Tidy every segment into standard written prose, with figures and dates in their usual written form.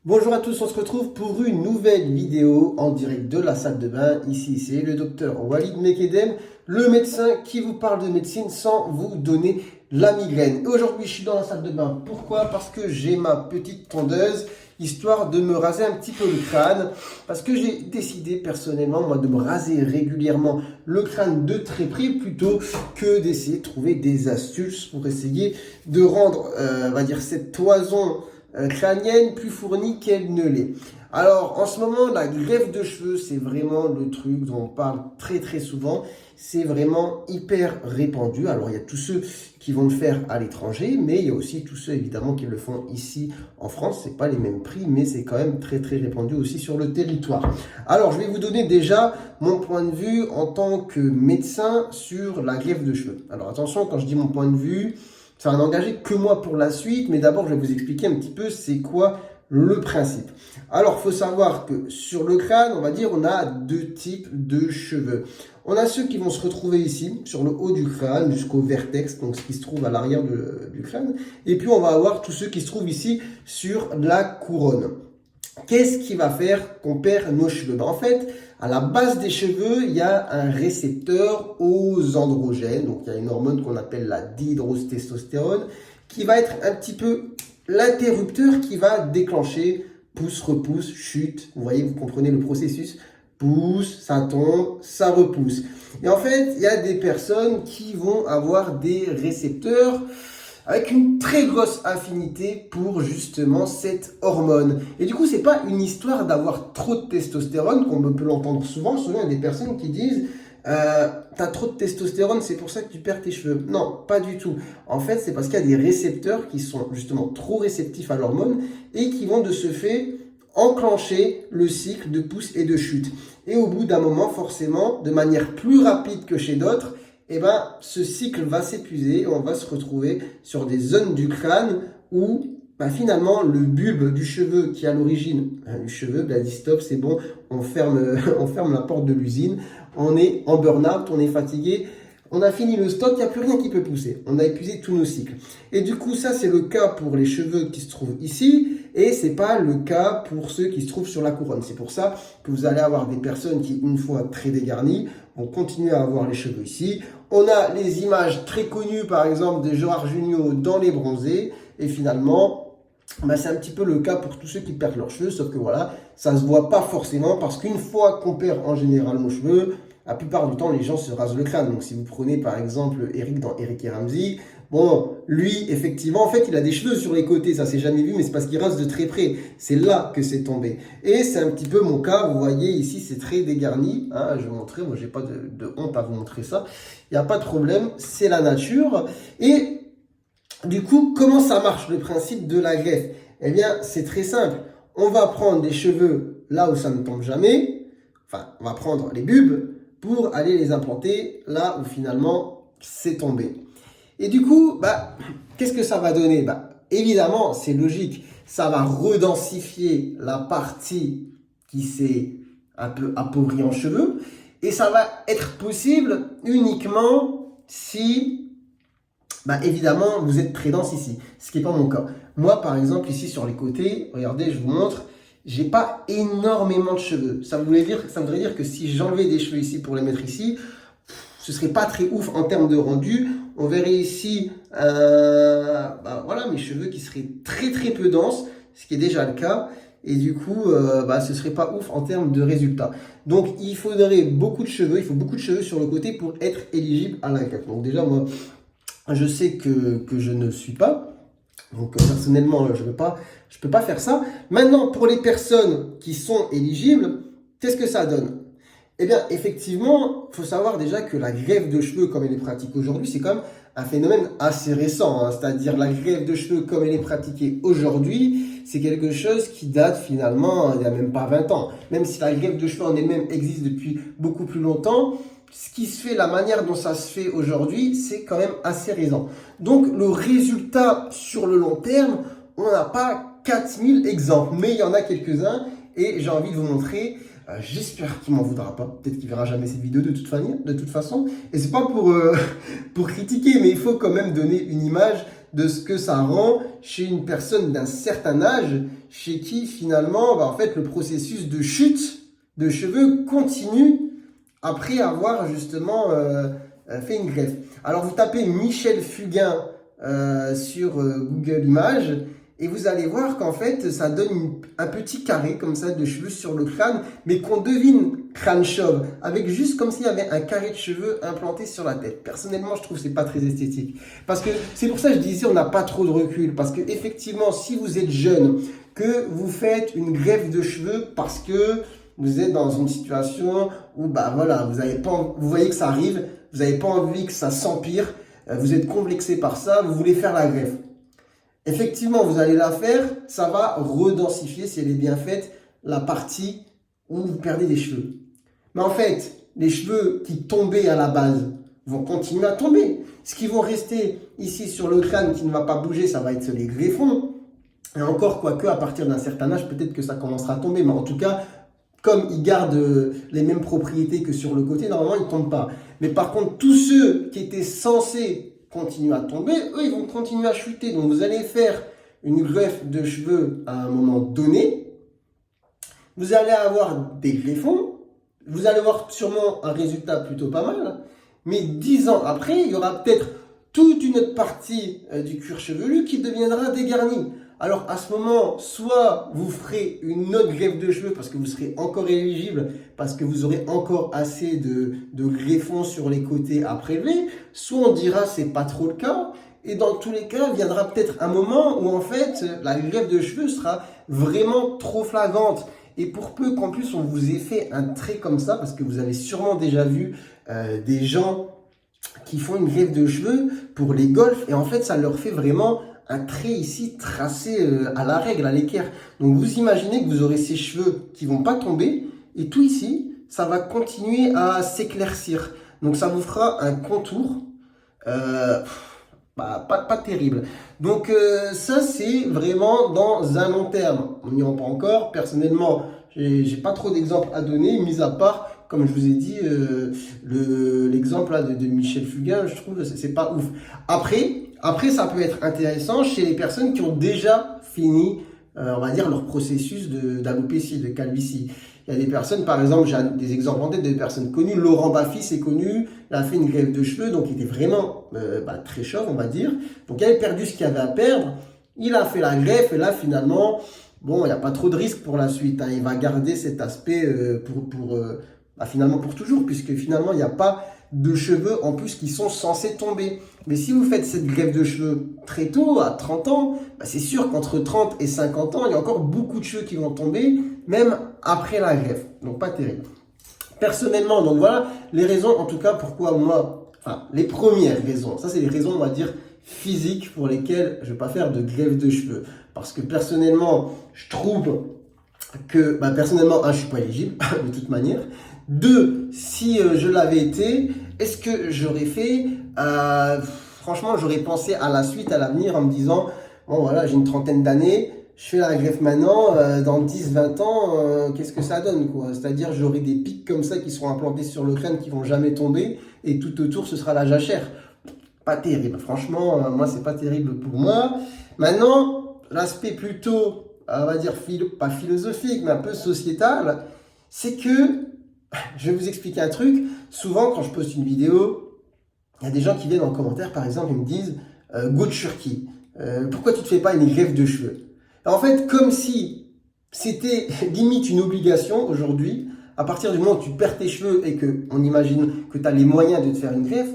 Bonjour à tous, on se retrouve pour une nouvelle vidéo en direct de la salle de bain. Ici, c'est le docteur Walid Mekedem, le médecin qui vous parle de médecine sans vous donner la migraine. Et aujourd'hui, je suis dans la salle de bain. Pourquoi? Parce que j'ai ma petite tondeuse, histoire de me raser un petit peu le crâne. Parce que j'ai décidé personnellement, moi, de me raser régulièrement le crâne de très près plutôt que d'essayer de trouver des astuces pour essayer de rendre, on va dire, cette toison crânienne plus fournie qu'elle ne l'est. Alors, en ce moment, la greffe de cheveux, c'est vraiment le truc dont on parle très souvent. C'est vraiment hyper répandu. Alors, il y a tous ceux qui vont le faire à l'étranger, mais il y a aussi tous ceux, évidemment, qui le font ici en France. C'est pas les mêmes prix, mais c'est quand même très répandu aussi sur le territoire. Alors, je vais vous donner déjà mon point de vue en tant que médecin sur la greffe de cheveux. Alors, attention, quand je dis mon point de vue, ça va n'engager que moi pour la suite, mais d'abord, je vais vous expliquer un petit peu c'est quoi le principe. Alors, il faut savoir que sur le crâne, on va dire, on a deux types de cheveux. On a ceux qui vont se retrouver ici, sur le haut du crâne, jusqu'au vertex, donc ce qui se trouve à l'arrière du crâne. Et puis, on va avoir tous ceux qui se trouvent ici sur la couronne. Qu'est-ce qui va faire qu'on perd nos cheveux? En fait, à la base des cheveux, il y a un récepteur aux androgènes. Donc, il y a une hormone qu'on appelle la dihydrotestostérone qui va être un petit peu l'interrupteur qui va déclencher pousse, repousse, chute. Vous voyez, vous comprenez le processus. Pousse, ça tombe, ça repousse. Et en fait, il y a des personnes qui vont avoir des récepteurs avec une très grosse affinité pour justement cette hormone. Et du coup, c'est pas une histoire d'avoir trop de testostérone, comme on peut l'entendre souvent. Souvent, il y a des personnes qui disent t'as trop de testostérone, c'est pour ça que tu perds tes cheveux. Non, pas du tout. En fait, c'est parce qu'il y a des récepteurs qui sont justement trop réceptifs à l'hormone et qui vont de ce fait enclencher le cycle de pousse et de chute. Et au bout d'un moment, forcément, de manière plus rapide que chez d'autres, eh ben, ce cycle va s'épuiser et on va se retrouver sur des zones du crâne où finalement le bulbe du cheveu qui est à l'origine du cheveu dit stop, c'est bon, on ferme, on ferme la porte de l'usine, on est en burn-out, on est fatigué, on a fini le stock, il n'y a plus rien qui peut pousser, on a épuisé tous nos cycles. Et du coup, ça c'est le cas pour les cheveux qui se trouvent ici et c'est pas le cas pour ceux qui se trouvent sur la couronne. C'est pour ça que vous allez avoir des personnes qui, une fois très dégarnies, vont continuer à avoir les cheveux ici. On a les images très connues, par exemple, de Gérard Jugnot dans les bronzés. Et finalement, c'est un petit peu le cas pour tous ceux qui perdent leurs cheveux. Sauf que voilà, ça ne se voit pas forcément parce qu'une fois qu'on perd en général nos cheveux, la plupart du temps, les gens se rasent le crâne. Donc, si vous prenez par exemple Eric dans Eric et Ramsey, bon, lui, effectivement, en fait, il a des cheveux sur les côtés. Ça s'est jamais vu, mais c'est parce qu'il rase de très près. C'est là que c'est tombé. Et c'est un petit peu mon cas. Vous voyez, ici, c'est très dégarni. Hein, je vais vous montrer. Moi, j'ai pas de honte à vous montrer ça. Il n'y a pas de problème. C'est la nature. Et du coup, comment ça marche, le principe de la greffe? Eh bien, c'est très simple. On va prendre des cheveux là où ça ne tombe jamais. Enfin, on va prendre les bulbes pour aller les implanter là où finalement c'est tombé. Et du coup, qu'est-ce que ça va donner? Évidemment, c'est logique, ça va redensifier la partie qui s'est un peu appauvrie en cheveux et ça va être possible uniquement si, évidemment, vous êtes très dense ici, ce qui n'est pas mon cas. Moi, par exemple, ici sur les côtés, regardez, je vous montre, j'ai pas énormément de cheveux. Ça voudrait dire que si j'enlevais des cheveux ici pour les mettre ici, ce serait pas très ouf en termes de rendu. On verrait ici, voilà, mes cheveux qui seraient très peu denses, ce qui est déjà le cas. Et du coup, ce serait pas ouf en termes de résultats. Donc, il faudrait beaucoup de cheveux. Il faut beaucoup de cheveux sur le côté pour être éligible à la greffe. Donc déjà, moi, je sais que je ne suis pas. Donc personnellement, je peux pas faire ça. Maintenant, pour les personnes qui sont éligibles, qu'est-ce que ça donne? Eh bien, effectivement, il faut savoir déjà que la greffe de cheveux, comme elle est pratiquée aujourd'hui, c'est quand même un phénomène assez récent. Hein. C'est-à-dire la greffe de cheveux, comme elle est pratiquée aujourd'hui, c'est quelque chose qui date finalement il n'y a même pas 20 ans. Même si la greffe de cheveux en elle-même existe depuis beaucoup plus longtemps, ce qui se fait, la manière dont ça se fait aujourd'hui, c'est quand même assez récent. Donc, le résultat sur le long terme, on n'a pas 4000 exemples, mais il y en a quelques-uns et j'ai envie de vous montrer. J'espère qu'il m'en voudra pas. Peut-être qu'il verra jamais cette vidéo de toute façon. Et c'est pas pour critiquer, mais il faut quand même donner une image de ce que ça rend chez une personne d'un certain âge, chez qui finalement, en fait, le processus de chute de cheveux continue après avoir justement fait une greffe. Alors vous tapez Michel Fugain sur Google Images et vous allez voir qu'en fait ça donne un petit carré comme ça de cheveux sur le crâne, mais qu'on devine crâne chauve, avec juste comme s'il y avait un carré de cheveux implanté sur la tête. Personnellement, je trouve que c'est pas très esthétique. Parce que c'est pour ça que je disais on n'a pas trop de recul. Parce que effectivement, si vous êtes jeune, que vous faites une greffe de cheveux parce que vous êtes dans une situation où bah voilà, vous voyez que ça arrive, vous n'avez pas envie que ça s'empire, vous êtes complexé par ça, vous voulez faire la greffe. Effectivement, vous allez la faire, ça va redensifier, si elle est bien faite, la partie où vous perdez des cheveux. Mais en fait, les cheveux qui tombaient à la base vont continuer à tomber. Ce qui vont rester ici sur le crâne qui ne va pas bouger, ça va être les greffons. Et encore, quoique, à partir d'un certain âge, peut-être que ça commencera à tomber. Mais en tout cas, comme ils gardent les mêmes propriétés que sur le côté, normalement, ils ne tombent pas. Mais par contre, tous ceux qui étaient censés continuer à tomber, eux, ils vont continuer à chuter. Donc, vous allez faire une greffe de cheveux à un moment donné. Vous allez avoir des greffons. Vous allez avoir sûrement un résultat plutôt pas mal. Mais 10 ans après, il y aura peut-être toute une autre partie du cuir chevelu qui deviendra dégarni. Alors à ce moment, soit vous ferez une autre greffe de cheveux parce que vous serez encore éligible, parce que vous aurez encore assez de greffons sur les côtés à prélever, soit on dira c'est pas trop le cas. Et dans tous les cas, viendra peut-être un moment où en fait la greffe de cheveux sera vraiment trop flagrante. Et pour peu qu'en plus on vous ait fait un trait comme ça, parce que vous avez sûrement déjà vu des gens qui font une greffe de cheveux pour les golfs, et en fait ça leur fait vraiment un trait ici tracé à la règle, à l'équerre. Donc vous imaginez que vous aurez ces cheveux qui vont pas tomber, et tout ici, ça va continuer à s'éclaircir. Donc ça vous fera un contour pas terrible. Donc ça c'est vraiment dans un long terme. On n'y est pas encore. Personnellement, j'ai pas trop d'exemples à donner, mis à part, comme je vous ai dit, l'exemple là de Michel Fugain, je trouve que c'est pas ouf. Après, ça peut être intéressant chez les personnes qui ont déjà fini, on va dire, leur processus d'alopécie, de calvitie. Il y a des personnes, par exemple, j'ai des exemples en tête de personnes connues. Laurent Baffy, c'est connu, il a fait une greffe de cheveux, donc il était vraiment très chauve, on va dire. Donc il avait perdu ce qu'il avait à perdre. Il a fait la greffe et là, finalement, bon, il n'y a pas trop de risque pour la suite. Hein. Il va garder cet aspect finalement pour toujours, puisque finalement, il n'y a pas de cheveux en plus qui sont censés tomber. Mais si vous faites cette greffe de cheveux très tôt, à 30 ans, c'est sûr qu'entre 30 et 50 ans, il y a encore beaucoup de cheveux qui vont tomber, même après la greffe. Donc pas terrible. Personnellement, donc voilà les raisons en tout cas pourquoi moi, enfin les premières raisons, ça c'est les raisons on va dire physiques pour lesquelles je ne vais pas faire de greffe de cheveux. Parce que personnellement, je trouve que personnellement, je ne suis pas éligible de toute manière. 2, si je l'avais été, est-ce que j'aurais fait franchement, j'aurais pensé à la suite, à l'avenir, en me disant, bon voilà, j'ai une trentaine d'années, je fais la greffe maintenant, dans 10-20 ans, qu'est-ce que ça donne quoi? C'est-à-dire, j'aurai des pics comme ça qui seront implantés sur le crâne, qui vont jamais tomber, et tout autour, ce sera la jachère. Pas terrible, franchement, moi, c'est pas terrible pour moi. Maintenant, l'aspect plutôt, on va dire, pas philosophique, mais un peu sociétal, c'est que, je vais vous expliquer un truc, souvent quand je poste une vidéo, il y a des gens qui viennent en commentaire, par exemple, ils me disent Go Turquie, pourquoi tu ne te fais pas une greffe de cheveux? En fait, comme si c'était limite une obligation aujourd'hui, à partir du moment où tu perds tes cheveux et qu'on imagine que tu as les moyens de te faire une greffe,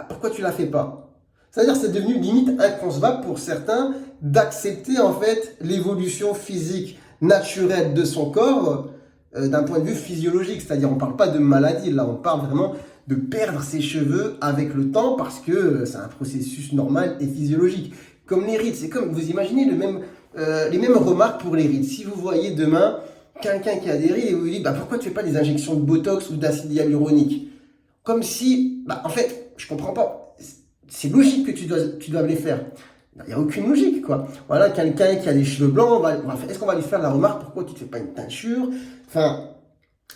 pourquoi tu ne la fais pas? C'est-à-dire que c'est devenu limite inconcevable pour certains d'accepter en fait l'évolution physique naturelle de son corps d'un point de vue physiologique. C'est-à-dire on ne parle pas de maladie, là on parle vraiment de perdre ses cheveux avec le temps parce que c'est un processus normal et physiologique. Comme les rides, c'est comme, vous imaginez les mêmes remarques pour les rides. Si vous voyez demain quelqu'un qui a des rides et vous vous dites pourquoi tu ne fais pas des injections de botox ou d'acide hyaluronique? Comme si, en fait, je comprends pas. C'est logique que tu dois les faire. Il n'y a aucune logique, quoi. Voilà, quelqu'un qui a des cheveux blancs, est-ce qu'on va lui faire la remarque pourquoi tu ne fais pas une teinture? Enfin,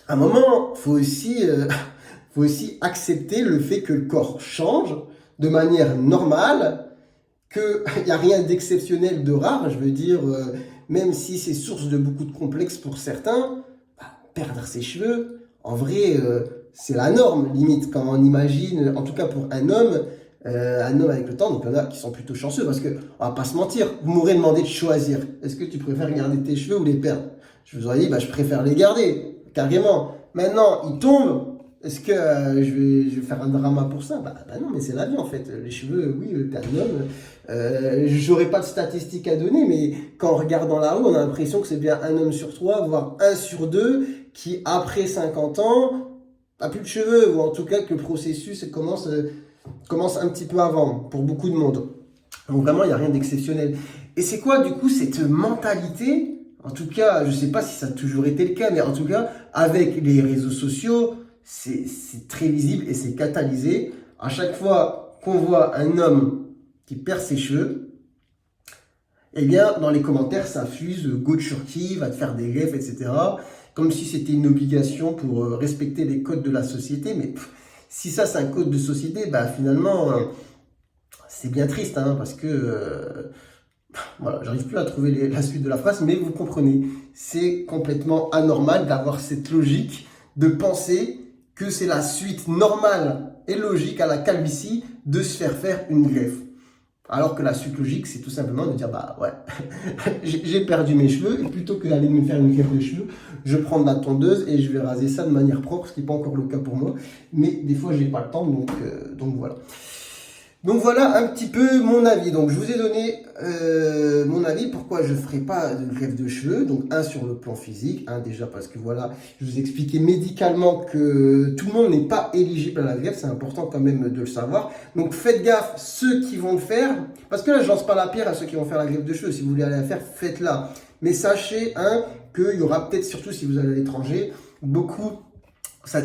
à un moment, faut aussi accepter le fait que le corps change de manière normale qu'il n'y a rien d'exceptionnel, de rare. Je veux dire, même si c'est source de beaucoup de complexes pour certains, bah, perdre ses cheveux, en vrai, c'est la norme, limite, quand on imagine, en tout cas pour un homme avec le temps. Donc il y en a qui sont plutôt chanceux parce que, on va pas se mentir, vous m'aurez demandé de choisir. Est-ce que tu préfères garder tes cheveux ou les perdre? Je vous aurais dit, bah, je préfère les garder, carrément. Maintenant, ils tombent. Est-ce que je vais faire un drama pour ça? Bah non, mais c'est la vie en fait. Les cheveux, oui, t'es un homme. J'aurais pas de statistiques à donner, mais quand on regarde dans la rue, on a l'impression que c'est bien un homme sur trois, voire un sur deux, qui après 50 ans a plus de cheveux, ou en tout cas que le processus commence un petit peu avant, pour beaucoup de monde. Donc vraiment, il n'y a rien d'exceptionnel. Et c'est quoi du coup cette mentalité? En tout cas, je ne sais pas si ça a toujours été le cas, mais en tout cas, avec les réseaux sociaux, c'est très visible et c'est catalysé. À chaque fois qu'on voit un homme qui perd ses cheveux, eh bien, dans les commentaires, ça fuse, go sur qui, va te faire des greffes, etc. Comme si c'était une obligation pour respecter les codes de la société. Mais si ça, c'est un code de société, bah finalement, c'est bien triste, hein, parce que... voilà, j'arrive plus à trouver la suite de la phrase, mais vous comprenez. C'est complètement anormal d'avoir cette logique de penser que c'est la suite normale et logique à la calvitie de se faire une greffe. Alors que la suite logique, c'est tout simplement de dire, bah ouais, j'ai perdu mes cheveux, et plutôt que d'aller me faire une greffe de cheveux, je prends de la tondeuse et je vais raser ça de manière propre, ce qui n'est pas encore le cas pour moi. Mais des fois, j'ai pas le temps, donc voilà. Donc voilà un petit peu mon avis. Donc je vous ai donné mon avis pourquoi je ne ferai pas de greffe de cheveux. Donc un sur le plan physique, déjà parce que voilà, je vous ai expliqué médicalement que tout le monde n'est pas éligible à la greffe, c'est important quand même de le savoir. Donc faites gaffe ceux qui vont le faire, parce que là je lance pas la pierre à ceux qui vont faire la greffe de cheveux. Si vous voulez aller la faire, faites-la. Mais sachez qu'il y aura peut-être, surtout si vous allez à l'étranger, il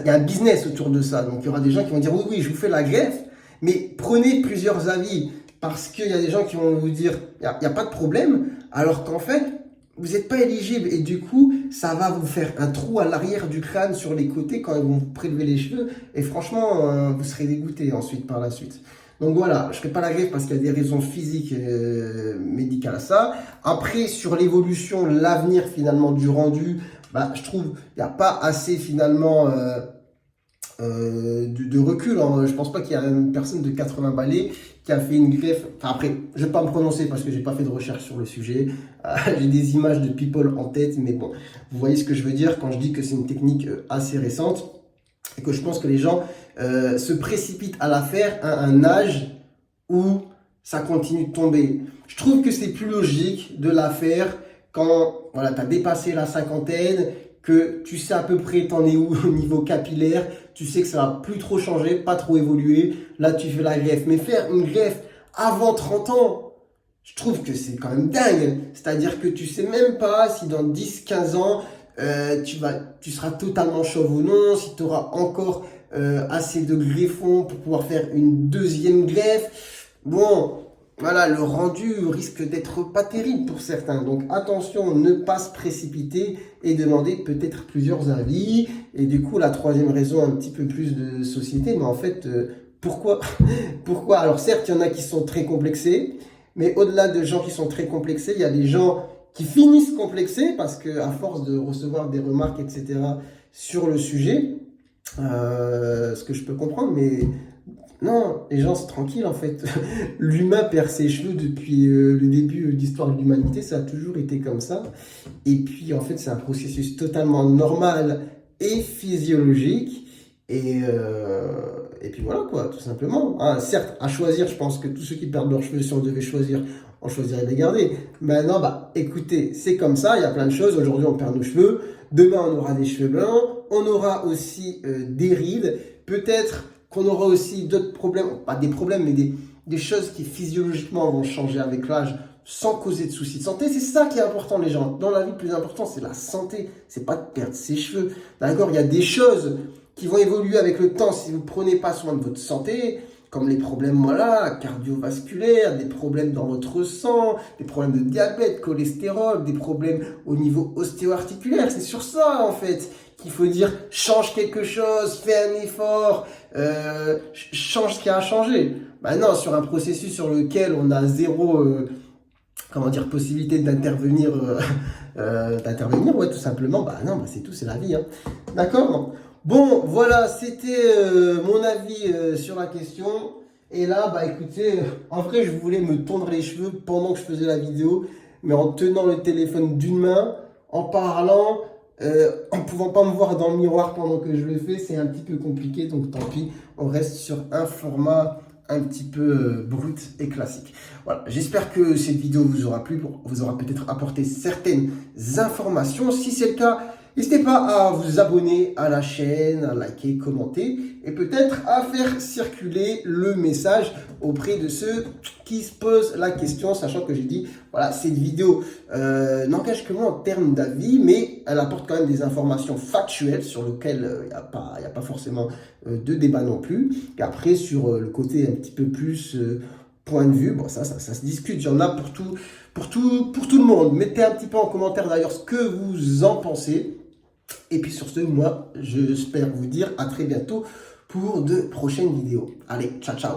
y a un business autour de ça. Donc il y aura des gens qui vont dire oui, je vous fais la greffe. Mais prenez plusieurs avis, parce qu'il y a des gens qui vont vous dire il n'y a pas de problème, alors qu'en fait, vous n'êtes pas éligible. Et du coup, ça va vous faire un trou à l'arrière du crâne sur les côtés quand ils vont vous prélever les cheveux. Et franchement, vous serez dégoûté ensuite par la suite. Donc voilà, je ne ferai pas la greffe parce qu'il y a des raisons physiques médicales à ça. Après, sur l'évolution, l'avenir finalement du rendu, bah, je trouve qu'il n'y a pas assez finalement... de recul, hein. Je pense pas qu'il y a une personne de 80 balais qui a fait une greffe. Enfin, après, je vais pas me prononcer parce que j'ai pas fait de recherche sur le sujet. J'ai des images de people en tête, mais bon, vous voyez ce que je veux dire quand je dis que c'est une technique assez récente et que je pense que les gens se précipitent à la faire à un âge où ça continue de tomber. Je trouve que c'est plus logique de la faire quand voilà, tu as dépassé la cinquantaine, que tu sais à peu près t'en es où au niveau capillaire, tu sais que ça va plus trop changer, pas trop évoluer, là tu fais la greffe. Mais faire une greffe avant 30 ans, je trouve que c'est quand même dingue. C'est-à-dire que tu sais même pas si dans 10-15 ans, tu seras totalement chauve ou non, si tu auras encore assez de greffons pour pouvoir faire une deuxième greffe. Bon... Voilà, le rendu risque d'être pas terrible pour certains. Donc attention, ne pas se précipiter et demander peut-être plusieurs avis. Et du coup, la troisième raison, un petit peu plus de société. Mais en fait, pourquoi pourquoi? Alors certes, il y en a qui sont très complexés. Mais au-delà de gens qui sont très complexés, il y a des gens qui finissent complexés parce qu'à force de recevoir des remarques, etc. sur le sujet, ce que je peux comprendre, mais... Non, les gens, c'est tranquille en fait. L'humain perd ses cheveux depuis le début de l'histoire de l'humanité, ça a toujours été comme ça. Et puis en fait, c'est un processus totalement normal et physiologique. Et puis voilà quoi, tout simplement. Certes, à choisir, je pense que tous ceux qui perdent leurs cheveux, si on devait choisir, on choisirait de les garder. Maintenant, bah écoutez, c'est comme ça, il y a plein de choses. Aujourd'hui, on perd nos cheveux. Demain, on aura des cheveux blancs. On aura aussi des rides. Peut-être qu'on aura aussi d'autres problèmes, pas des problèmes, mais des choses qui physiologiquement vont changer avec l'âge sans causer de soucis de santé. C'est ça qui est important, les gens. Dans la vie, le plus important, c'est la santé. C'est pas de perdre ses cheveux. D'accord? Il y a des choses qui vont évoluer avec le temps si vous ne prenez pas soin de votre santé. comme les problèmes voilà, cardiovasculaires, des problèmes dans votre sang, des problèmes de diabète, cholestérol, des problèmes au niveau ostéo-articulaire. C'est sur ça en fait qu'il faut dire change quelque chose, fais un effort, change ce qui a à changer. Bah non, sur un processus sur lequel on a zéro comment dire, possibilité d'intervenir, ouais, tout simplement, bah non, bah c'est tout, c'est la vie, hein. D'accord? Bon, voilà, c'était mon avis sur la question. Et là, bah écoutez, en vrai, je voulais me tondre les cheveux pendant que je faisais la vidéo, mais en tenant le téléphone d'une main, en parlant, en pouvant pas me voir dans le miroir pendant que je le fais, c'est un petit peu compliqué, donc tant pis, on reste sur un format un petit peu brut et classique. Voilà, j'espère que cette vidéo vous aura plu, vous aura peut-être apporté certaines informations. Si c'est le cas, n'hésitez pas à vous abonner à la chaîne, à liker, commenter et peut-être à faire circuler le message auprès de ceux qui se posent la question, sachant que j'ai dit, voilà, cette vidéo n'engage que moi en termes d'avis, mais elle apporte quand même des informations factuelles sur lesquelles il n'y a pas forcément de débat non plus. Et après, sur le côté un petit peu plus point de vue, bon, ça se discute, il y en a pour tout le monde. Mettez un petit peu en commentaire d'ailleurs ce que vous en pensez. Et puis sur ce, moi, j'espère vous dire à très bientôt pour de prochaines vidéos. Allez, ciao, ciao!